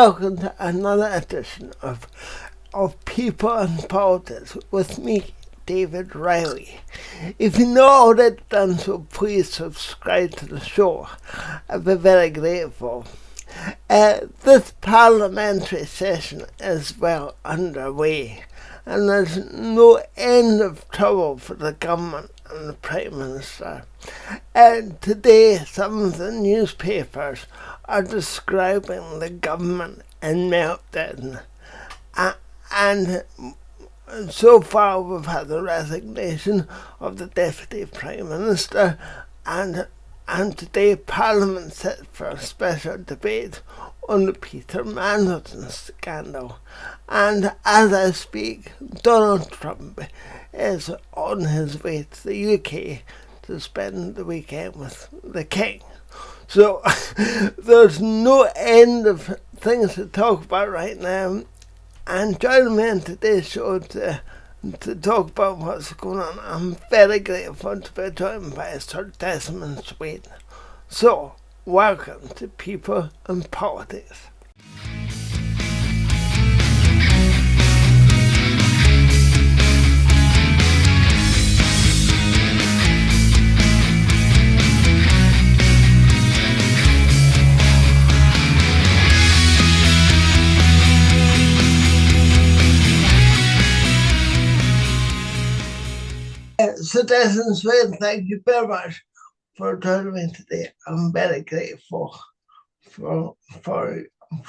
Welcome to another edition of People and Politics with me, David Riley. If you know already done so, please subscribe to the show. I'd be very grateful. This parliamentary session is well underway, and there's no end of trouble for the government and the Prime Minister. Today, some of the newspapers are describing the government in meltdown. And so far we've had the resignation of the Deputy Prime Minister, and today Parliament sits for a special debate on the Peter Mandelson scandal. And as I speak, Donald Trump is on his way to the UK to spend the weekend with the King. So there's no end of things to talk about right now. And joining me on today's show to talk about what's going on, I'm very grateful to be joined by Sir Desmond Swayne. So, welcome to People and Politics. So Desmond Swayne, thank you very much for joining me today. I'm very grateful for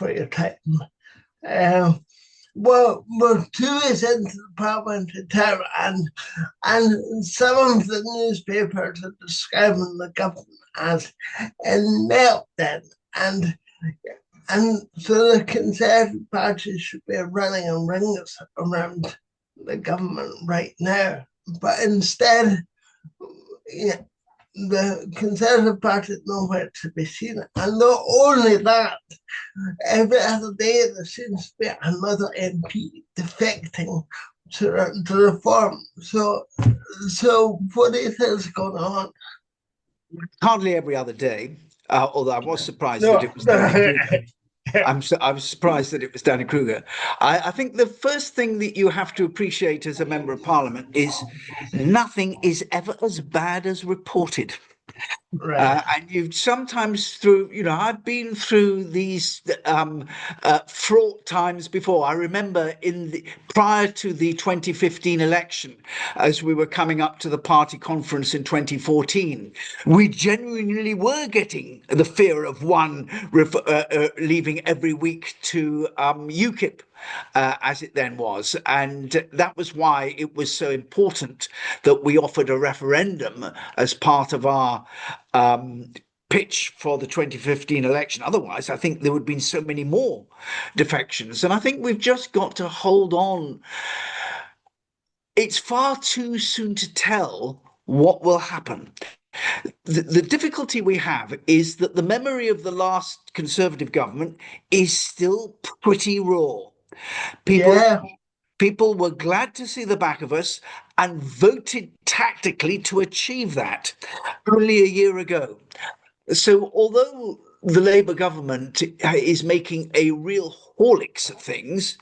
your time. Well, we're 2 weeks into the parliamentary term, and some of the newspapers are describing the government as in meltdown, and so the Conservative Party should be running in rings around the government right now. But instead, the Conservative Party is nowhere to be seen. And not only that, every other day there seems to be another MP defecting to reform. So what do you think is going on? Hardly every other day, although I was surprised that it was I was surprised that it was Danny Kruger. I think the first thing that you have to appreciate as a member of Parliament is nothing is ever as bad as reported. Right. And you've sometimes I've been through these fraught times before. I remember prior to the 2015 election, as we were coming up to the party conference in 2014, we genuinely were getting the fear of one leaving every week to UKIP. As it then was. And that was why it was so important that we offered a referendum as part of our pitch for the 2015 election. Otherwise, I think there would have been so many more defections. And I think we've just got to hold on. It's far too soon to tell what will happen. The difficulty we have is that the memory of the last Conservative government is still pretty raw. People were glad to see the back of us and voted tactically to achieve that only a year ago. So although the Labour government is making a real horlicks of things,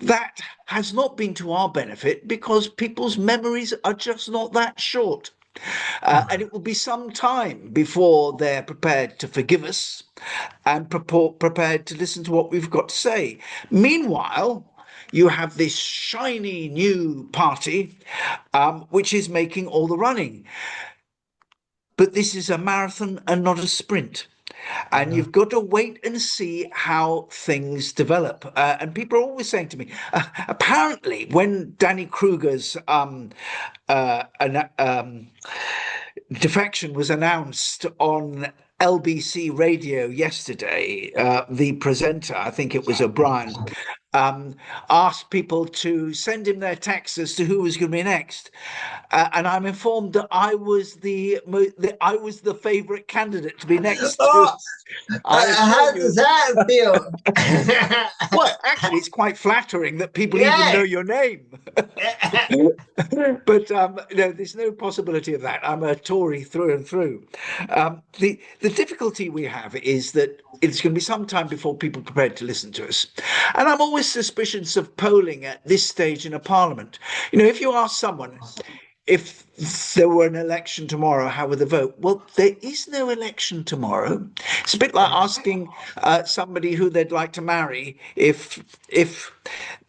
that has not been to our benefit because people's memories are just not that short. And it will be some time before they're prepared to forgive us and prepared to listen to what we've got to say. Meanwhile, you have this shiny new party, which is making all the running. But this is a marathon and not a sprint. And you've got to wait and see how things develop. And people are always saying to me, apparently, when Danny Kruger's defection was announced on LBC radio yesterday, the presenter, I think it was O'Brien, asked people to send him their texts as to who was going to be next, and I'm informed that I was the favourite candidate to be next. How does that feel? Well, actually, it's quite flattering that people even know your name. But no, there's no possibility of that. I'm a Tory through and through. The difficulty we have is that it's going to be some time before people are prepared to listen to us. And I'm always suspicious of polling at this stage in a parliament. If you ask someone, if there were an election tomorrow, how would they vote? Well, there is no election tomorrow. It's a bit like asking somebody who they'd like to marry if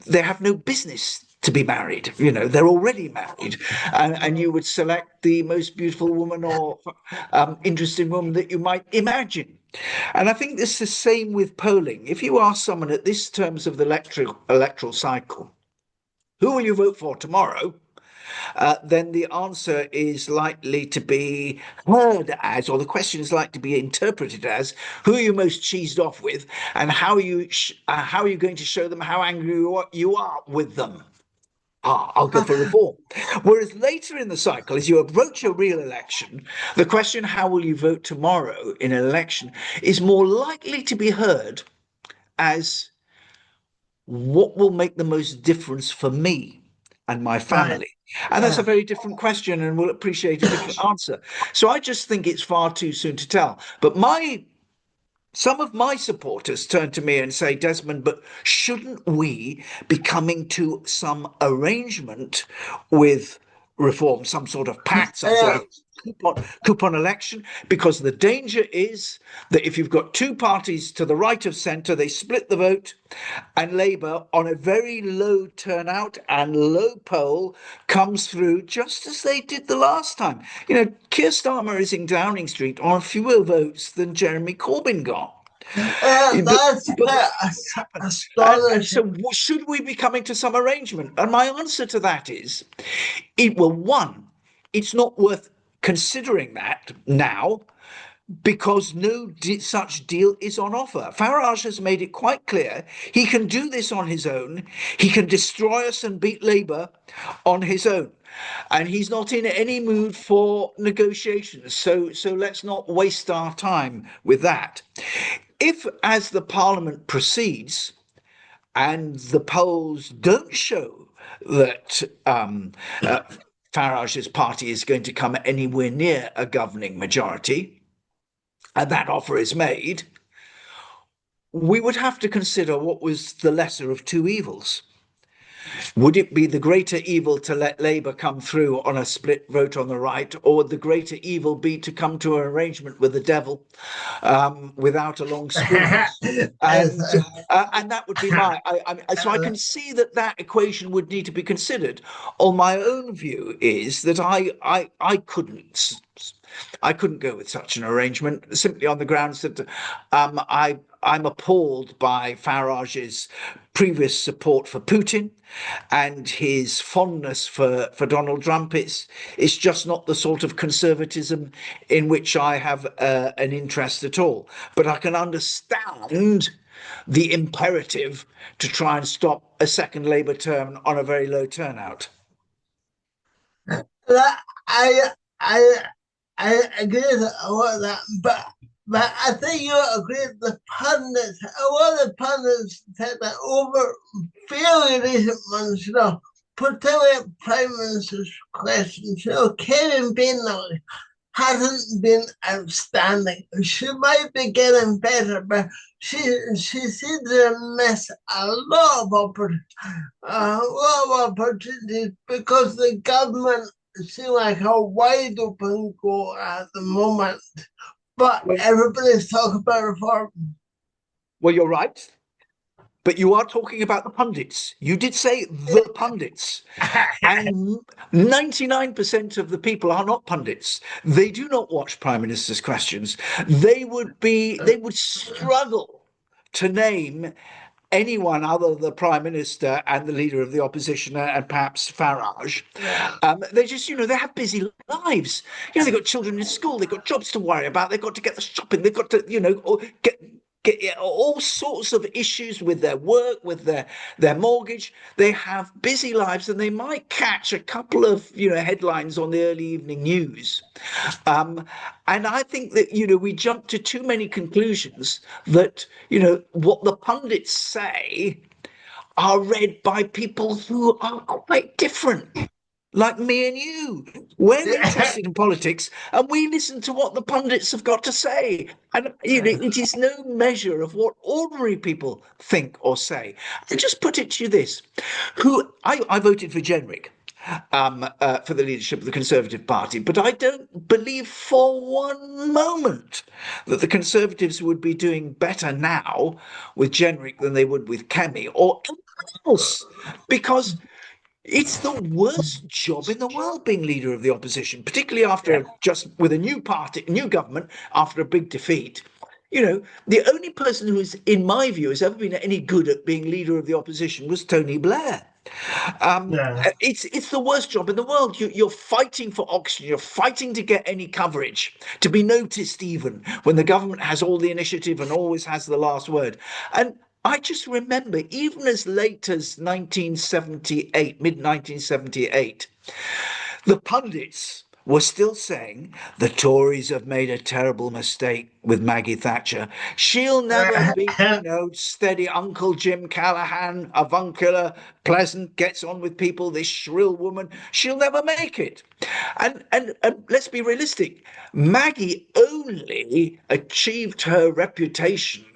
they have no business to be married. They're already married, and you would select the most beautiful woman or interesting woman that you might imagine. And I think it's the same with polling. If you ask someone at this terms of the electoral cycle, who will you vote for tomorrow? Then the answer is likely to be heard as, or the question is likely to be interpreted as, who are you most cheesed off with, and how are you going to show them how angry you are with them? I'll go for reform. Whereas later in the cycle, as you approach a real election, the question, how will you vote tomorrow in an election, is more likely to be heard as, what will make the most difference for me and my family? And that's a very different question, and we'll appreciate a different answer. So I just think it's far too soon to tell. But some of my supporters turn to me and say, Desmond, but shouldn't we be coming to some arrangement with reform, some sort of pact, some sort of coupon election? Because the danger is that if you've got two parties to the right of centre, they split the vote, and Labour, on a very low turnout and low poll, comes through just as they did the last time. Keir Starmer is in Downing Street on fewer votes than Jeremy Corbyn got. That's and so should we be coming to some arrangement? And my answer to that is, one, it's not worth considering that now, because no such deal is on offer. Farage has made it quite clear he can do this on his own. He can destroy us and beat Labour on his own. And he's not in any mood for negotiations. So let's not waste our time with that. If, as the Parliament proceeds, and the polls don't show that Farage's party is going to come anywhere near a governing majority, and that offer is made, we would have to consider what was the lesser of two evils. Would it be the greater evil to let Labour come through on a split vote on the right, or would the greater evil be to come to an arrangement with the devil without a long spoon? And that would be so I can see that equation would need to be considered. On my own view is that I couldn't go with such an arrangement, simply on the grounds that I'm appalled by Farage's previous support for Putin and his fondness for Donald Trump. It's just not the sort of conservatism in which I have an interest at all. But I can understand the imperative to try and stop a second Labour term on a very low turnout. I agree with all of that, but I think you agree with the pundits. A lot of pundits said that over fairly recent months, particularly Prime Minister's questions, Karen Bain hasn't been outstanding. She might be getting better, but she seems to miss a lot of opportunities because the government seems like a wide open goal at the moment. But everybody's talking about reform. Well, you're right. But you are talking about the pundits. You did say the pundits. And 99% of the people are not pundits. They do not watch Prime Minister's questions. They would struggle to name anyone other than the Prime Minister and the leader of the opposition and perhaps Farage. They just, they have busy lives. They've got children in school, they've got jobs to worry about, they've got to get the shopping, they've got to, get all sorts of issues with their work, with their mortgage. They have busy lives, and they might catch a couple of headlines on the early evening news. And I think that we jump to too many conclusions that what the pundits say are read by people who are quite different. like me and you. We're interested in politics and we listen to what the pundits have got to say. And it is no measure of what ordinary people think or say. I just put it to you this. I voted for Jenrick for the leadership of the Conservative Party, but I don't believe for one moment that the Conservatives would be doing better now with Jenrick than they would with Kemi or anyone else, because it's the worst job in the world being leader of the opposition, particularly after just with a new party, new government after a big defeat. The only person who is, in my view, has ever been any good at being leader of the opposition was Tony Blair. It's the worst job in the world. You're fighting for oxygen. You're fighting to get any coverage, to be noticed, even when the government has all the initiative and always has the last word. And I just remember, even as late as 1978, mid 1978, the pundits were still saying the Tories have made a terrible mistake with Maggie Thatcher. She'll never be, steady Uncle Jim Callaghan, avuncular, pleasant, gets on with people, this shrill woman. She'll never make it. And let's be realistic. Maggie only achieved her reputation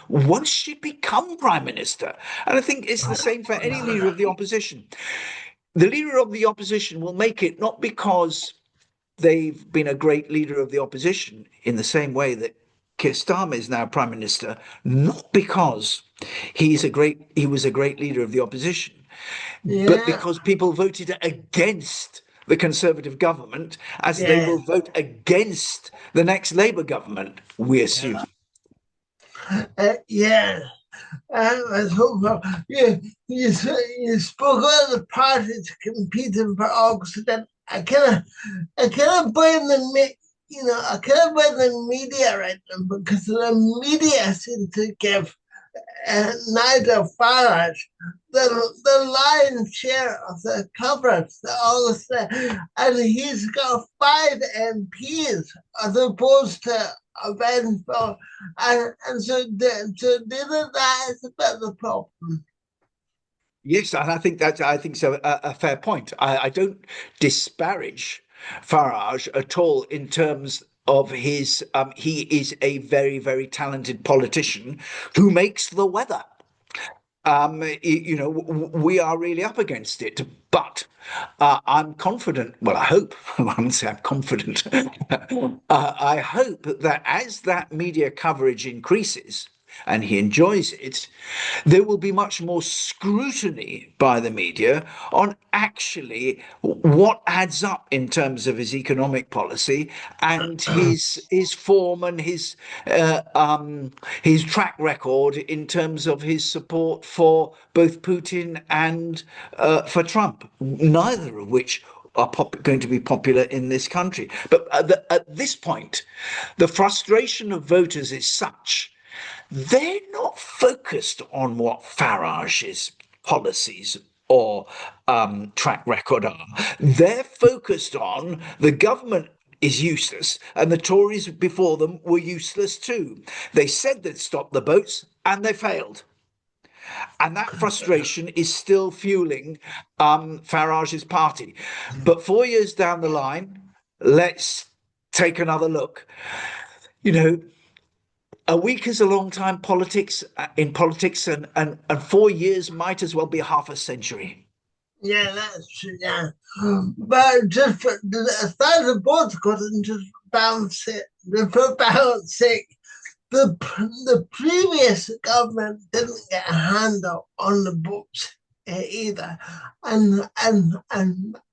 once she'd become prime minister. And I think it's the same for any leader of the opposition. The leader of the opposition will make it not because they've been a great leader of the opposition in the same way that Keir Starmer is now prime minister, not because he was a great leader of the opposition, but because people voted against the Conservative government, as they will vote against the next Labour government, we assume. You spoke about the parties competing for Oxford. I kind of blame the media right now, because the media seems to give Nigel Farage the lion's share of the coverage, and he's got 5 MPs as opposed to eventful, and so that is a bit of the problem. Yes, and I think so. A fair point. I don't disparage Farage at all in terms of his. He is a very, very talented politician who makes the weather. We are really up against it, but I'm confident. Well, I hope. I wouldn't say I'm confident. I hope that as that media coverage increases and he enjoys it, there will be much more scrutiny by the media on actually what adds up in terms of his economic policy and his form and his track record in terms of his support for both Putin and for Trump, neither of which are going to be popular in this country. But at this point, the frustration of voters is such. They're not focused on what Farage's policies or track record are. They're focused on the government is useless, and the Tories before them were useless too. They said they'd stop the boats, and they failed. And that frustration is still fueling Farage's party. But 4 years down the line, let's take another look. A week is a long time in politics, and 4 years might as well be half a century. Yeah, that's true. Yeah, but just as far as the board's concerned, just balance it. For balance sake, the previous government didn't get a handle on the books either, and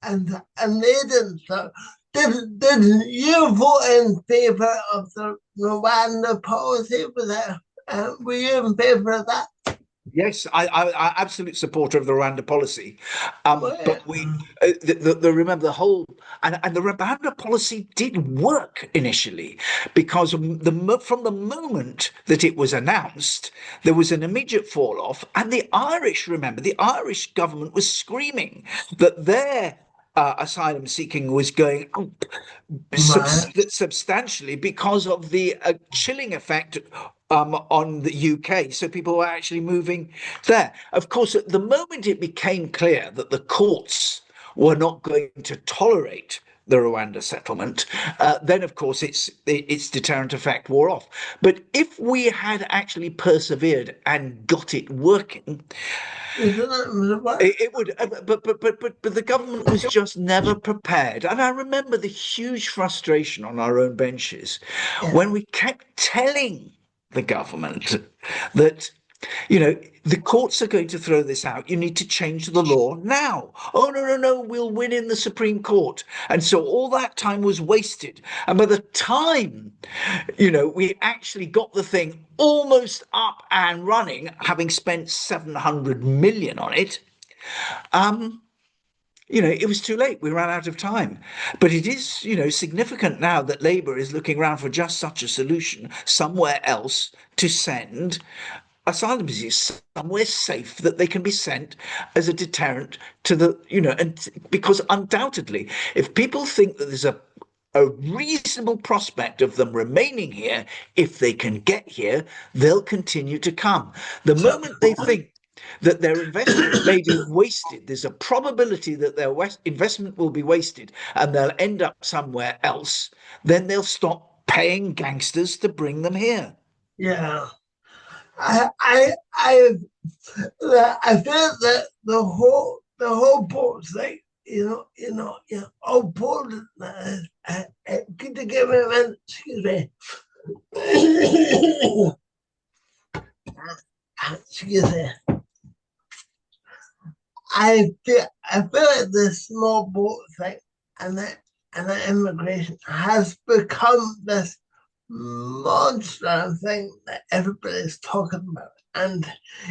they didn't. So did you vote in favour of the Rwanda policy? Were you in favour of that? Yes, I'm absolute supporter of the Rwanda policy, but we remember the whole and the Rwanda policy did work initially because from the moment that it was announced, there was an immediate fall off, and the Irish government was screaming that their asylum seeking was going up substantially because of the chilling effect on the UK. So people were actually moving there. Of course, at the moment it became clear that the courts were not going to tolerate the Rwanda settlement, then of course its deterrent effect wore off. But if we had actually persevered and got it working, it would. But the government was just never prepared. And I remember the huge frustration on our own benches when we kept telling the government that, the courts are going to throw this out. You need to change the law now. Oh, no, no, no, we'll win in the Supreme Court. And so all that time was wasted. And by the time, we actually got the thing almost up and running, having spent 700 million on it, it was too late. We ran out of time. But it is, significant now that Labour is looking around for just such a solution somewhere else to send asylum seekers, somewhere safe that they can be sent as a deterrent to and because undoubtedly, if people think that there's a reasonable prospect of them remaining here, if they can get here, they'll continue to come. The moment they think that their investment may be wasted, there's a probability that their investment will be wasted and they'll end up somewhere else, then they'll stop paying gangsters to bring them here. Yeah. I feel that the whole boat thing, all board. Could you give me a minute? Excuse me. Excuse me. I feel like the small boat thing and the immigration has become this monster thing that everybody's talking about, and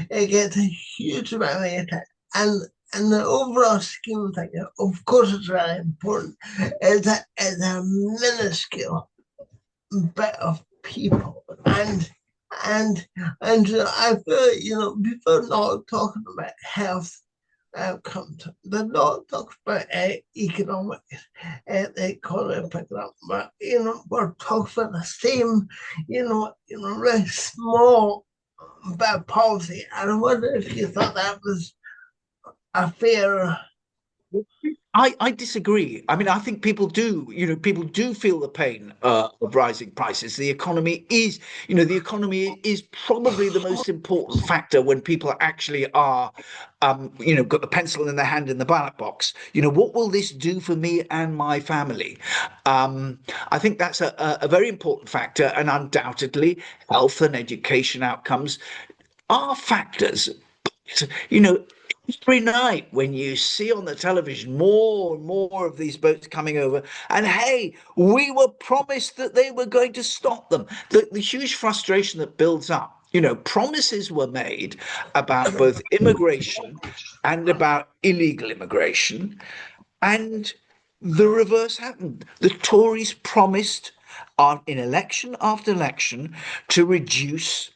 it gets a huge amount of attention. And the overall scheme of things, of course, it's really important. It's a minuscule bit of people, and so I feel like, people are not talking about health outcomes. They're not talking about economics, the economy picking up, but we're talking about the same, really small bit of policy. And I wonder if you thought that was a fair. I disagree. I mean, I think people do feel the pain of rising prices. The economy is probably the most important factor when people actually are, got the pencil in their hand in the ballot box. What will this do for me and my family? I think that's a very important factor, and undoubtedly, health and education outcomes are factors. But, every night when you see on the television more and more of these boats coming over, and hey, we were promised that they were going to stop them. The huge frustration that builds up. Promises were made about both immigration and about illegal immigration, and the reverse happened. The Tories promised in election after election to reduce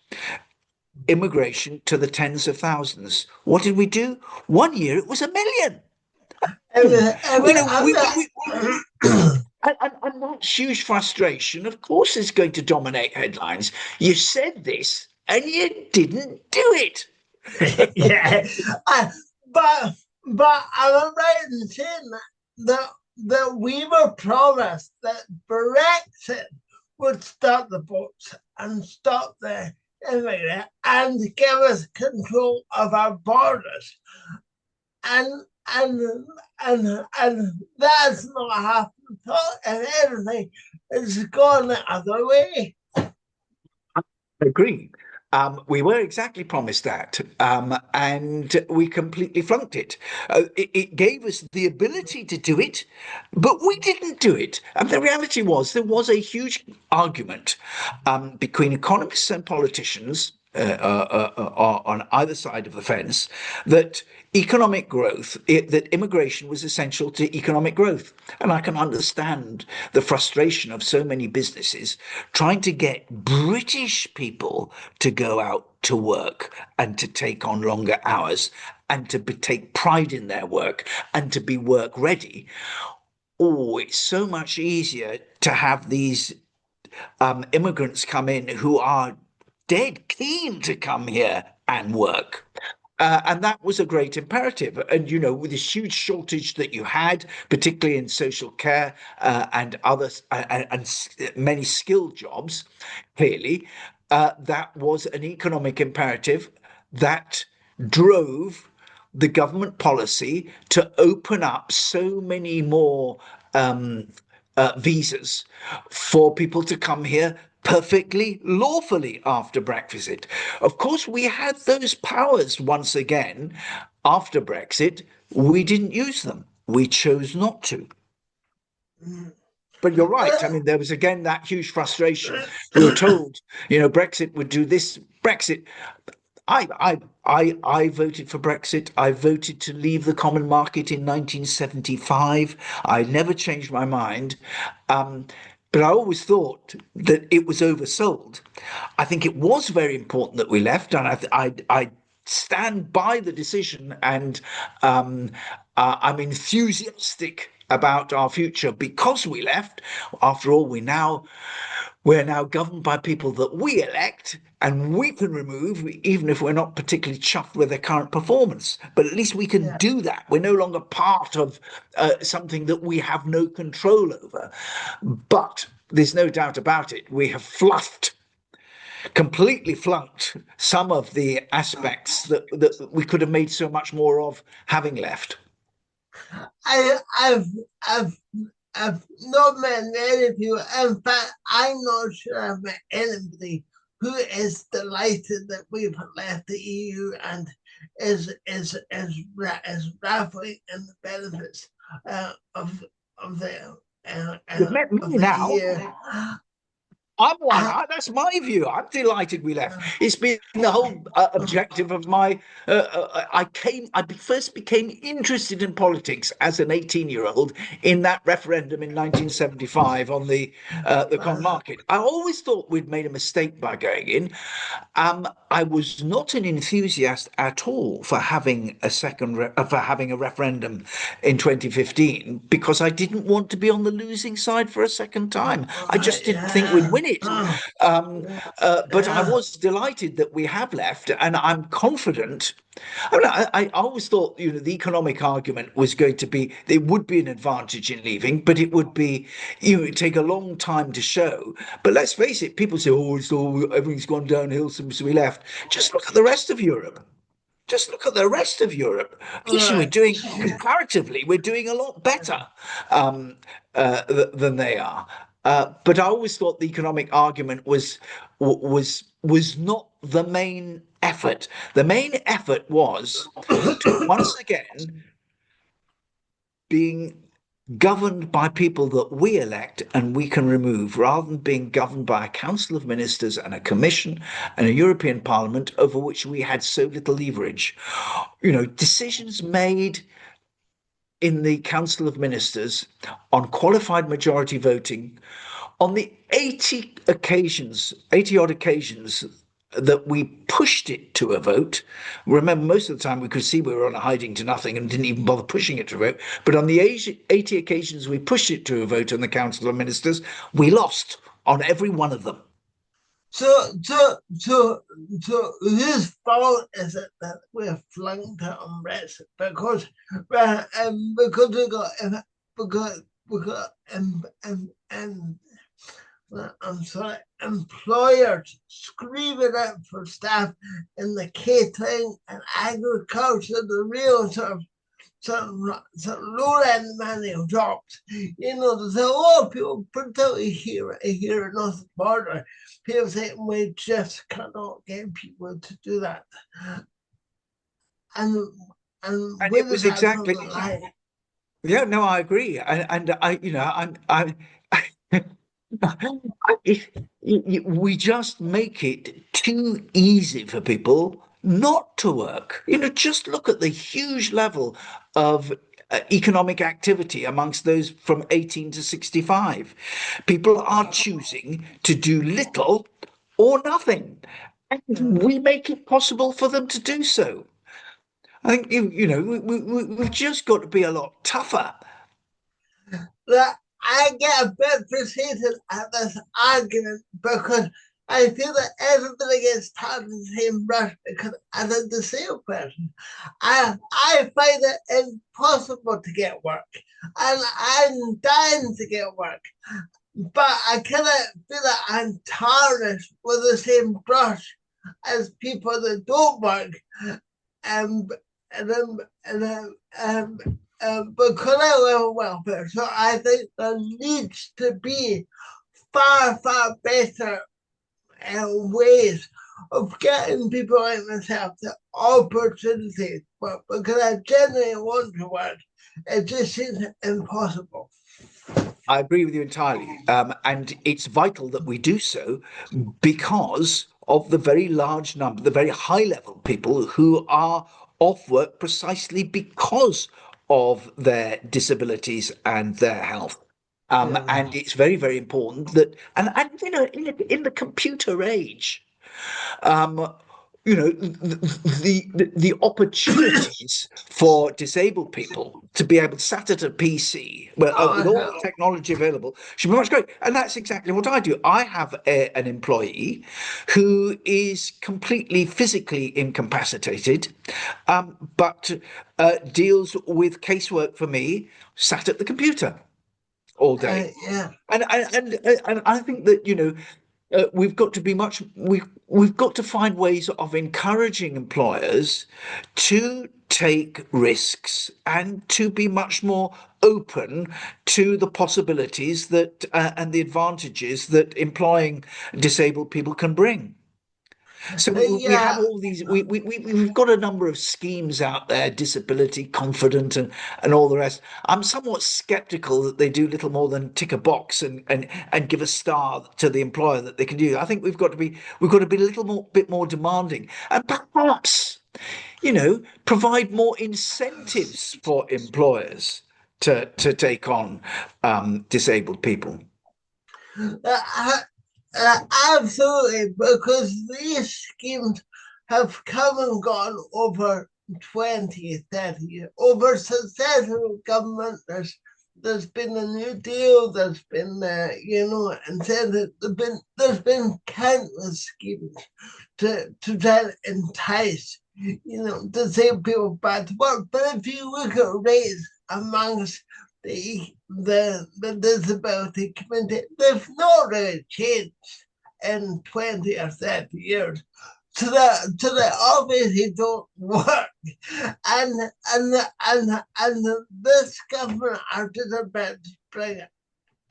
immigration to the tens of thousands. What did we do? One year it was 1 million. And that huge frustration, of course, is going to dominate headlines. You said this and you didn't do it. Yeah, but I'm right in saying that we were promised that Brexit would stop the boats and stop the immigrant and give us control of our borders, and that's not happening. If anything, it's gone the other way. I agree. We were exactly promised that, and we completely flunked it. It gave us the ability to do it, but we didn't do it. And the reality was there was a huge argument between economists and politicians on either side of the fence that economic growth, that immigration was essential to economic growth. And I can understand the frustration of so many businesses trying to get British people to go out to work and to take on longer hours and to take pride in their work and to be work ready. Oh, it's so much easier to have these immigrants come in who are dead keen to come here and work. And that was a great imperative. And, with this huge shortage that you had, particularly in social care and others and many skilled jobs, clearly, that was an economic imperative that drove the government policy to open up so many more um, visas for people to come here perfectly lawfully after Brexit. Of course, we had those powers once again after Brexit. We didn't use them. We chose not to. But you're right. I mean, there was again that huge frustration. We were told, Brexit would do this. Brexit. I voted for Brexit. I voted to leave the common market in 1975. I never changed my mind. Um, but I always thought that it was oversold. I think it was very important that we left, and I stand by the decision, and I'm enthusiastic about our future because we left. After all, we're now governed by people that we elect and we can remove, even if we're not particularly chuffed with their current performance. But at least we can do that. We're no longer part of something that we have no control over. But there's no doubt about it. We have completely flunked some of the aspects that we could have made so much more of having left. I've not met many people. In fact, I'm not sure I've met anybody who is delighted that we've left the EU and is raffling in the benefits of the You've met me of the now. EU. I'm one. That's my view. I'm delighted we left. It's been the whole objective of my. I first became interested in politics as an 18-year-old in that referendum in 1975 on the common market. I always thought we'd made a mistake by going in. I was not an enthusiast at all for having a referendum in 2015 because I didn't want to be on the losing side for a second time. I just didn't think we'd win it. But I was delighted that we have left, and I'm confident. I mean, I always thought, the economic argument was going to be there would be an advantage in leaving, but it would be, it'd take a long time to show. But let's face it, people say, oh, everything's gone downhill since we left. Just look at the rest of Europe. Just look at the rest of Europe. Actually, comparatively, we're doing a lot better than they are. But I always thought the economic argument was not the main effort. The main effort was to once again being governed by people that we elect and we can remove, rather than being governed by a council of ministers and a commission and a European Parliament over which we had so little leverage. Decisions made in the Council of Ministers on qualified majority voting on the 80 odd occasions that we pushed it to a vote. Remember, most of the time we could see we were on a hiding to nothing and didn't even bother pushing it to a vote. But on the 80 occasions we pushed it to a vote in the Council of Ministers, we lost on every one of them. So whose fault is it that we're flunked on Brexit? Because we got I'm sorry, employers screaming out for staff in the catering and agriculture, the real sort of low end manual jobs. There's a lot of people, particularly here in North Border, people say we just cannot get people to do that. And it was exactly. Yeah, no, I agree, and we just make it too easy for people not to work. Just look at the huge level of economic activity amongst those from 18 to 65. People are choosing to do little or nothing, and we make it possible for them to do so. I think we've just got to be a lot tougher. I get a bit frustrated at this argument because I feel that everybody gets tarred in the same brush because as a disabled person, I find it impossible to get work. And I'm dying to get work. But I cannot feel that I'm tarnished with the same brush as people that don't work. Um, and because I live in welfare, so I think there needs to be far better ways of getting people like myself the opportunities. But because I genuinely want to work, it just seems impossible. I agree with you entirely. And it's vital that we do so because of the very large number, the very high level people who are off work precisely because of their disabilities and their health. And it's very important that, and you know, in the computer age, um, you know, the opportunities for disabled people to be able to sat at a PC, well, with all the technology available, should be much great. And that's exactly what I do. I have an employee who is completely physically incapacitated, but deals with casework for me, sat at the computer all day. Yeah. And I think that, you know, we've got to be we've got to find ways of encouraging employers to take risks and to be much more open to the possibilities that and the advantages that employing disabled people can bring. So we have Yeah. all these, we've got a number of schemes out there, disability, confident, and all the rest. I'm somewhat skeptical that they do little more than tick a box and give a star to the employer that they can do. I think we've got to be a little more, bit more demanding and perhaps, you know, provide more incentives for employers to take on disabled people. Uh, Absolutely, because these schemes have come and gone over 20, 30 years. Over successive government, there's been a New Deal, there's been, incentives, there's been countless schemes to try to entice, disabled people back to work. But if you look at rates amongst the disability community, they've not really changed in 20 or 30 years. So they obviously don't work. And this government are just about to bring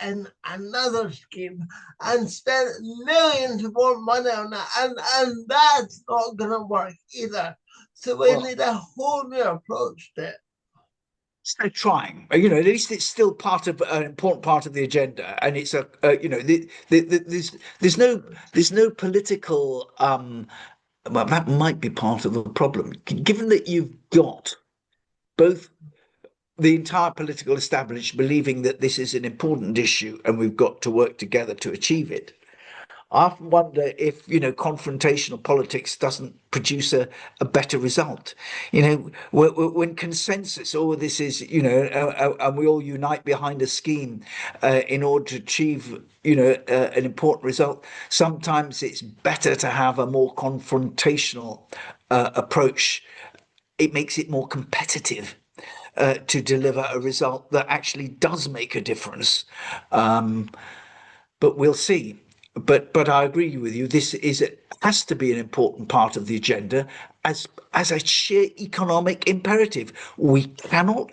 in another scheme and spend millions more money on that. And that's not gonna work either. So we Well, need a whole new approach to it. so trying, you know, at least it's still part of an important part of the agenda, and it's you know, there's no political well, that might be part of the problem, given that you've got both the entire political establishment believing that this is an important issue and we've got to work together to achieve it. I often wonder if, you know, confrontational politics doesn't produce a better result. You know, when consensus, oh, this is, you know, and we all unite behind a scheme in order to achieve, you know, an important result, sometimes it's better to have a more confrontational approach. It makes it more competitive. To deliver a result that actually does make a difference. But we'll see. But I agree with you. This is has to be an important part of the agenda as a sheer economic imperative. We cannot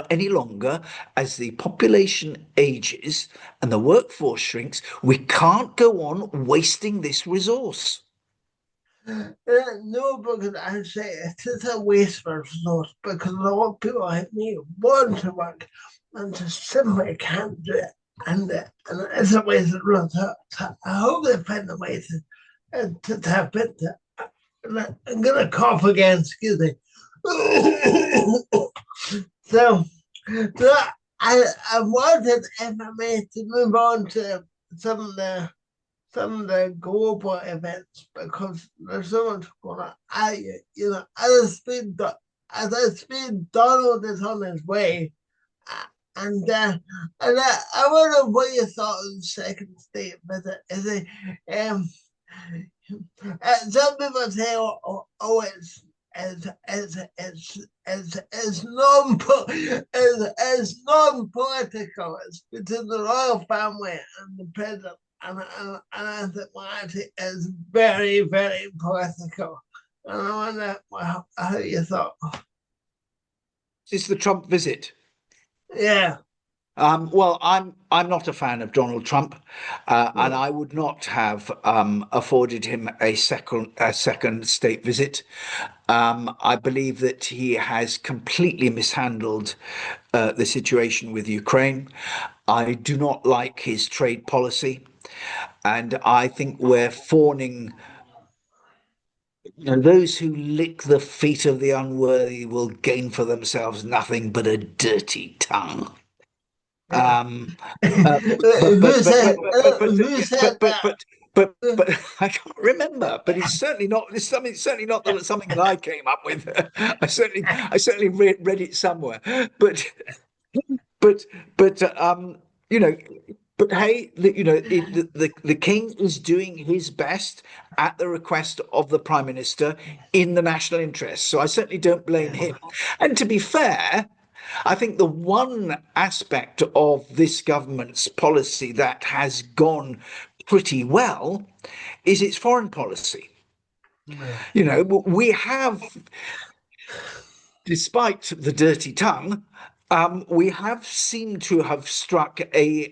any longer, as the population ages and the workforce shrinks, we can't go on wasting this resource. No, because I say it is a waste for resource because a lot of people like me want to work and just simply can't do it. And it's a waste of resource. So I hope they find a way to tap into it. I'm going to cough again, excuse me. so, so I wanted MMA to move on to some of the some of the global events because there's so much going on. As I speak, Donald is on his way, and I wonder what you thought of the second state visit. Is it Some people say, oh, it's non-political. It's between the royal family and the president, and I think monarchy is very, very political. And I wonder how you thought. Is the Trump visit? Yeah. Well, I'm not a fan of Donald Trump, and I would not have afforded him a second state visit. I believe that he has completely mishandled the situation with Ukraine. I do not like his trade policy, and I think we're fawning. Those who lick the feet of the unworthy will gain for themselves nothing but a dirty tongue. Yeah. Um, but Who but but said but but but who said but but that? but but I can't remember. But it's certainly not. It's something. Certainly not that something that I came up with. I certainly read it somewhere. But but but you know. But hey, the king is doing his best at the request of the prime minister in the national interest. So I certainly don't blame him. And to be fair, I think the one aspect of this government's policy that has gone pretty well is its foreign policy. We have, despite the dirty tongue, we have seemed to have struck a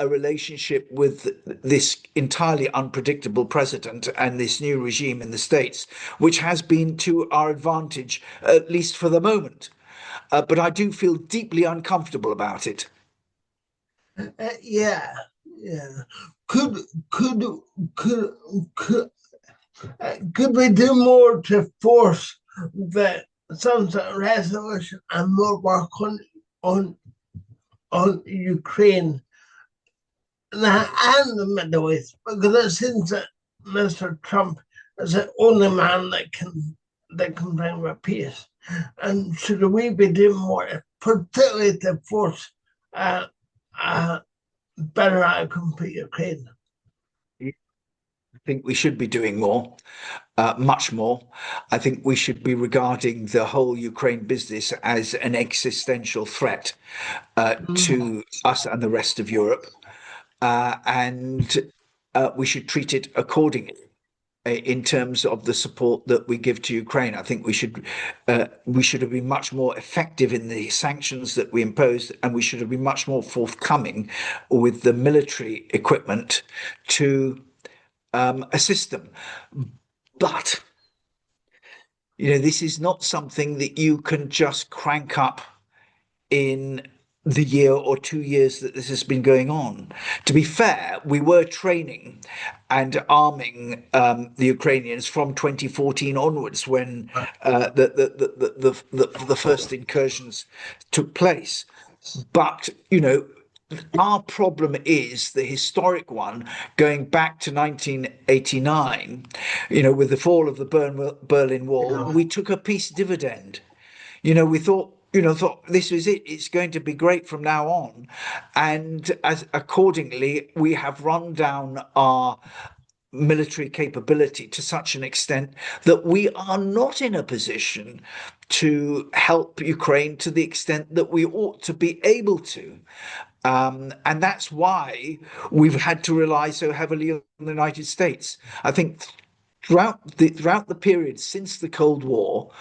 relationship with this entirely unpredictable president and this new regime in the States, which has been to our advantage, at least for the moment. But I do feel deeply uncomfortable about it. Yeah, yeah. Could could could could could we do more to force the sunset resolution and more work on on Ukraine and the Middle East? Because it seems that Mr. Trump is the only man that can bring about peace. And should we be doing more, particularly to force uh, uh, better outcome for Ukraine? I think we should be doing more, much more. I think we should be regarding the whole Ukraine business as an existential threat to us and the rest of Europe, and we should treat it accordingly in terms of the support that we give to Ukraine. I think we should have been much more effective in the sanctions that we imposed, and we should have been much more forthcoming with the military equipment to assist them. But this is not something that you can just crank up in the year or 2 years that this has been going on. To be fair, we were training and arming the Ukrainians from 2014 onwards, when the first incursions took place. But our problem is the historic one going back to 1989. With the fall of the Berlin Wall, we took a peace dividend. We thought this was it. It's going to be great from now on, and as accordingly, we have run down our military capability to such an extent that we are not in a position to help Ukraine to the extent that we ought to be able to. And that's why we've had to rely so heavily on the United States. I think throughout the period since the Cold War,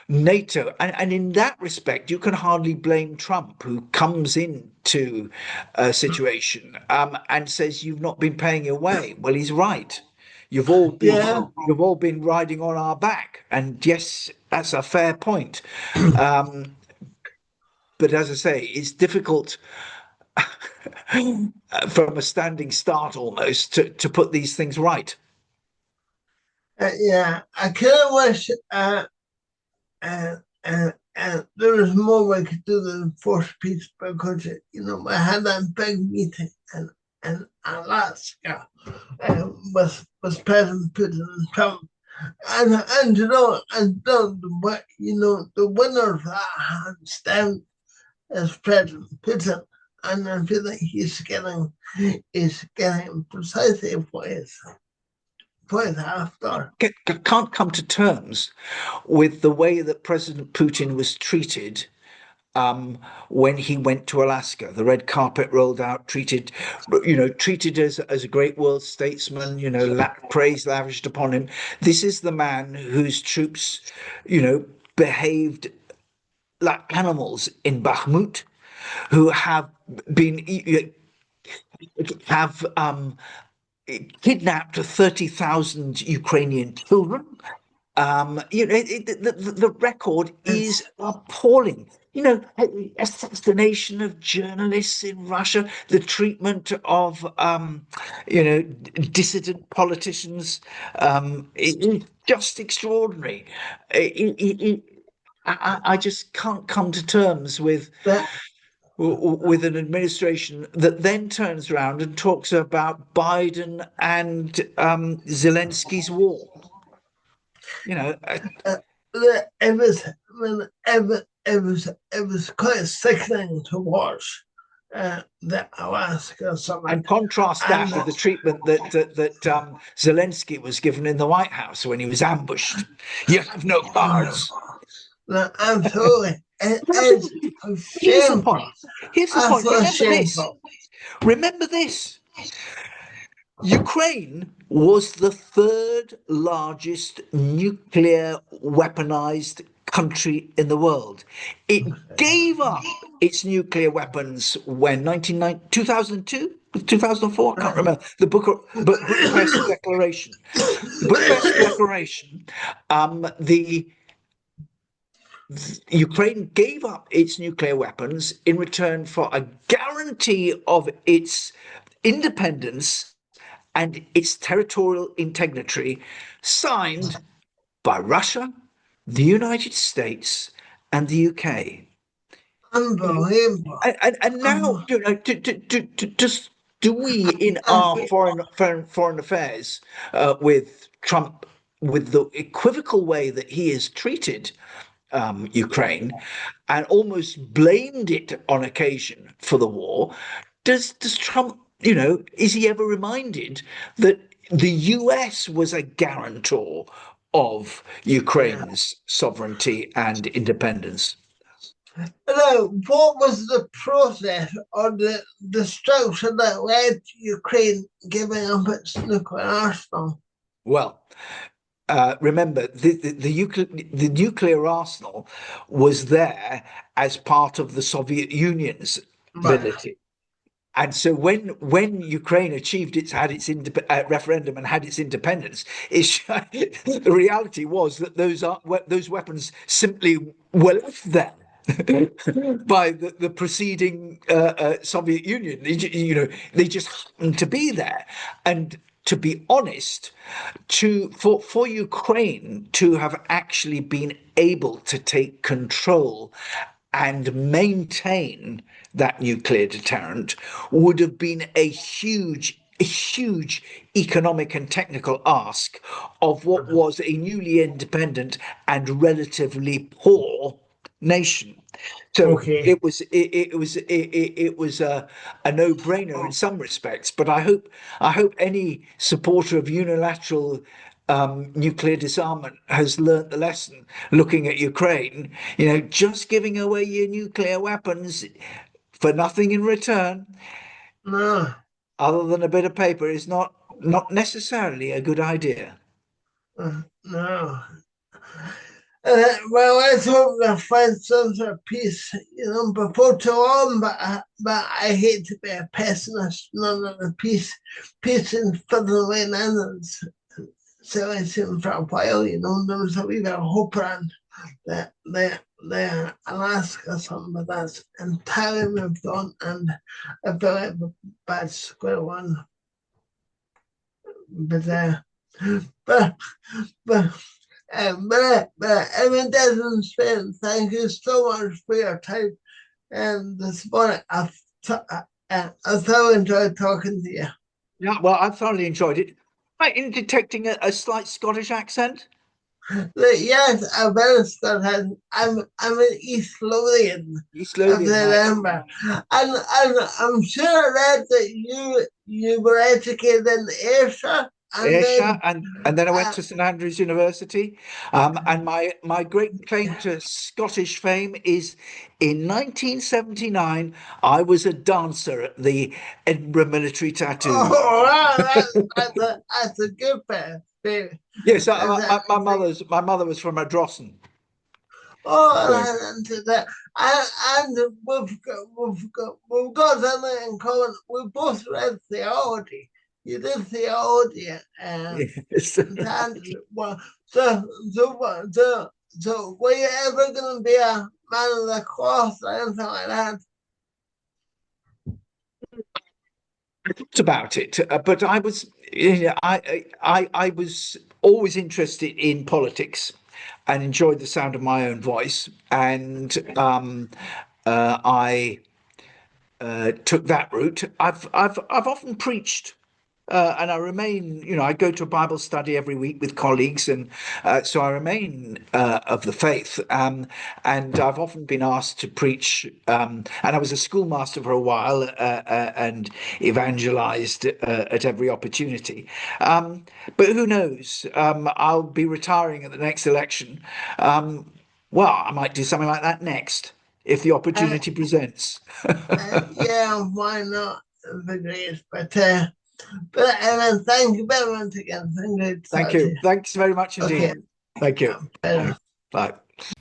NATO, and in that respect, you can hardly blame Trump, who comes into a situation and says you've not been paying your way. Well, he's right. You've all been Yeah, you've all been riding on our back, and yes, that's a fair point. Um, but as I say, it's difficult from a standing start almost to put these things right. yeah. I kind of wish there was more we could do than force peace, because we had that big meeting in Alaska with President Putin and Trump, and what the winner of that hands down is President Putin, and I feel like he's getting precisely what point after. Can't come to terms with the way that President Putin was treated when he went to Alaska. The red carpet rolled out, treated as a great world statesman, praise lavished upon him. This is the man whose troops, behaved like animals in Bakhmut, who have kidnapped 30,000 Ukrainian children. The record is appalling. Assassination of journalists in Russia, the treatment of, dissident politicians, is just extraordinary. I just can't come to terms with an administration that then turns around and talks about Biden and Zelensky's war. It was quite sickening to watch the Alaska summit. And contrast that with the treatment that Zelensky was given in the White House when he was ambushed. You have no cards. Absolutely. Here's the point. Remember this. Ukraine was the third largest nuclear weaponized country in the world. It gave up its nuclear weapons when 2002, 2004, I can't remember, the Budapest Declaration. The Budapest Declaration, Ukraine gave up its nuclear weapons in return for a guarantee of its independence and its territorial integrity, signed by Russia, the United States, and the UK. Unbelievable. And now, do we in our foreign affairs with Trump, with the equivocal way that he has treated Ukraine and almost blamed it on occasion for the war, does Trump, is he ever reminded that the US was a guarantor of Ukraine's sovereignty and independence? What was the process or the structure that led to Ukraine giving up its nuclear arsenal? Well, remember, the nuclear arsenal was there as part of the Soviet Union's ability. And so when Ukraine had its referendum and had its independence, the reality was that those weapons simply were left there by the preceding Soviet Union. They just happened to be there. And to be honest, for Ukraine to have actually been able to take control and maintain that nuclear deterrent would have been a huge economic and technical ask of what was a newly independent and relatively poor nation. So it was a no-brainer in some respects. But I hope any supporter of unilateral nuclear disarmament has learnt the lesson looking at Ukraine. Just giving away your nuclear weapons for nothing in return, other than a bit of paper, is not necessarily a good idea. No. Well, let's hope we'll find some sort of peace, before too long. But I hate to be a pessimist. None of the peace is further in. So it seemed for a while, there was a wee bit of hope around the Alaska something, but that's entirely moved on, and I feel like a bad square one. But Desmond Swayne, thank you so much for your time this morning. I thoroughly enjoyed talking to you. Yeah, well, I thoroughly enjoyed it. In detecting a slight Scottish accent? Yes, I'm very Scottish. I'm an East Lothian. Right. And I'm sure I read that you were educated in Ayrshire. and Ayrshire, then and then I went to St Andrews University. And my great claim to Scottish fame is in 1979, I was a dancer at the Edinburgh Military Tattoo. oh, wow, that's a good pair. Yes, my mother was from Ardrossan. So, Oh, and to that, and we've got something in common. We both read theology. You did theology, yes. and well, so were you ever going to be a man of the cross or anything like that? Thought about it, but I was, I was always interested in politics and enjoyed the sound of my own voice, and I took that route. I've often preached. And I remain, I go to a Bible study every week with colleagues, and so I remain of the faith. And I've often been asked to preach, and I was a schoolmaster for a while and evangelized at every opportunity. But who knows? I'll be retiring at the next election. Well, I might do something like that next if the Uh, opportunity presents. yeah, why not? The greatest, but Evan, thank you very much again. Thank you. Thank you. Thanks very much Okay. indeed. Thank you. Better. Bye. Bye.